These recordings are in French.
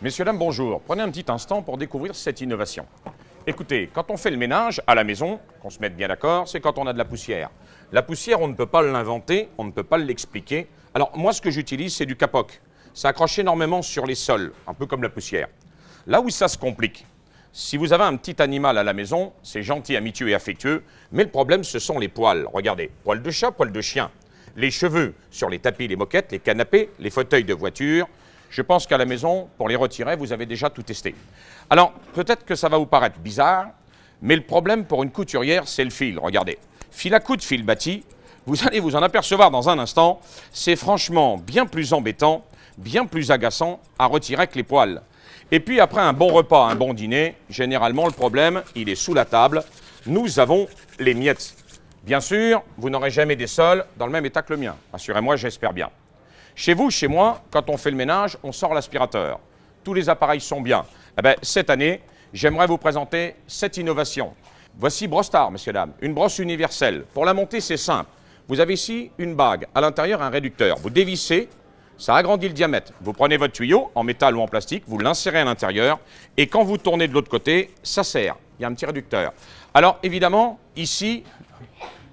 Messieurs, dames, bonjour. Prenez un petit instant pour découvrir cette innovation. Écoutez, quand on fait le ménage à la maison, qu'on se mette bien d'accord, c'est quand on a de la poussière. La poussière, on ne peut pas l'inventer, on ne peut pas l'expliquer. Alors moi, ce que j'utilise, c'est du capoc. Ça accroche énormément sur les sols, un peu comme la poussière. Là où ça se complique, si vous avez un petit animal à la maison, c'est gentil, amitieux et affectueux, mais le problème, ce sont les poils. Regardez, poils de chat, poils de chien. Les cheveux sur les tapis, les moquettes, les canapés, les fauteuils de voiture. Je pense qu'à la maison, pour les retirer, vous avez déjà tout testé. Alors, peut-être que ça va vous paraître bizarre, mais le problème pour une couturière, c'est le fil. Regardez, fil à coudre, fil bâti, vous allez vous en apercevoir dans un instant, c'est franchement bien plus embêtant, bien plus agaçant à retirer que les poils. Et puis après un bon repas, un bon dîner, généralement le problème, il est sous la table. Nous avons les miettes. Bien sûr, vous n'aurez jamais des sols dans le même état que le mien. Rassurez-moi, j'espère bien. Chez vous, chez moi, quand on fait le ménage, on sort l'aspirateur. Tous les appareils sont bien. Eh bien, cette année, j'aimerais vous présenter cette innovation. Voici Brostar, messieurs, dames, une brosse universelle. Pour la monter, c'est simple. Vous avez ici une bague, à l'intérieur un réducteur. Vous dévissez, ça agrandit le diamètre. Vous prenez votre tuyau, en métal ou en plastique, vous l'insérez à l'intérieur, et quand vous tournez de l'autre côté, ça serre. Il y a un petit réducteur. Alors, évidemment, ici,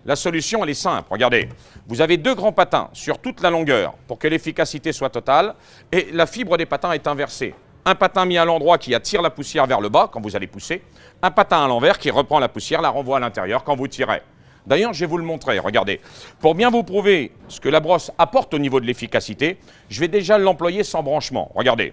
la solution, elle est simple. Regardez, vous avez deux grands patins sur toute la longueur pour que l'efficacité soit totale, et la fibre des patins est inversée. Un patin mis à l'endroit qui attire la poussière vers le bas quand vous allez pousser, un patin à l'envers qui reprend la poussière, la renvoie à l'intérieur quand vous tirez. D'ailleurs, je vais vous le montrer, regardez. Pour bien vous prouver ce que la brosse apporte au niveau de l'efficacité, je vais déjà l'employer sans branchement. Regardez.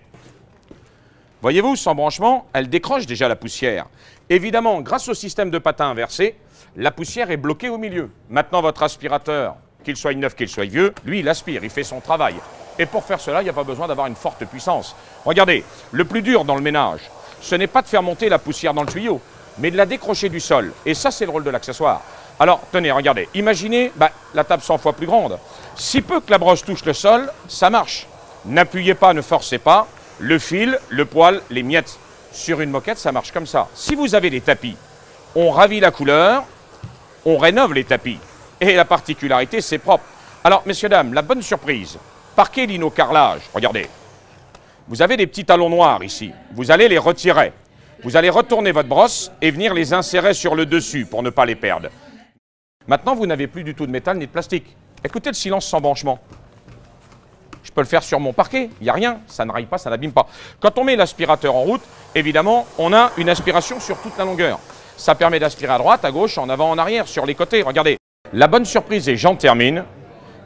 Voyez-vous, sans branchement, elle décroche déjà la poussière. Évidemment, grâce au système de patin inversé, la poussière est bloquée au milieu. Maintenant, votre aspirateur, qu'il soit neuf, qu'il soit vieux, lui, il aspire, il fait son travail. Et pour faire cela, il n'y a pas besoin d'avoir une forte puissance. Regardez, le plus dur dans le ménage, ce n'est pas de faire monter la poussière dans le tuyau, mais de la décrocher du sol. Et ça, c'est le rôle de l'accessoire. Alors, tenez, regardez, imaginez la table 100 fois plus grande. Si peu que la brosse touche le sol, ça marche. N'appuyez pas, ne forcez pas. Le fil, le poil, les miettes. Sur une moquette, ça marche comme ça. Si vous avez des tapis, on ravit la couleur, on rénove les tapis. Et la particularité, c'est propre. Alors, messieurs, dames, la bonne surprise, parquet lino carrelage, regardez. Vous avez des petits talons noirs ici. Vous allez les retirer. Vous allez retourner votre brosse et venir les insérer sur le dessus pour ne pas les perdre. Maintenant, vous n'avez plus du tout de métal ni de plastique. Écoutez le silence sans branchement. Je peux le faire sur mon parquet, il n'y a rien, ça ne raille pas, ça n'abîme pas. Quand on met l'aspirateur en route, évidemment, on a une aspiration sur toute la longueur. Ça permet d'aspirer à droite, à gauche, en avant, en arrière, sur les côtés. Regardez, la bonne surprise, et j'en termine,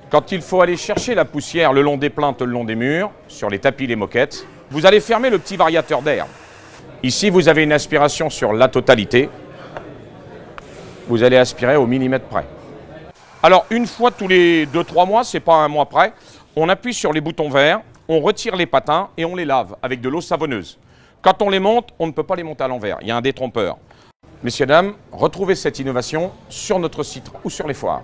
quand il faut aller chercher la poussière le long des plinthes, le long des murs, sur les tapis, les moquettes, vous allez fermer le petit variateur d'air. Ici, vous avez une aspiration sur la totalité. Vous allez aspirer au millimètre près. Alors, une fois tous les 2-3 mois, c'est pas un mois près, on appuie sur les boutons verts, on retire les patins et on les lave avec de l'eau savonneuse. Quand on les monte, on ne peut pas les monter à l'envers, il y a un détrompeur. Messieurs, dames, retrouvez cette innovation sur notre site ou sur les foires.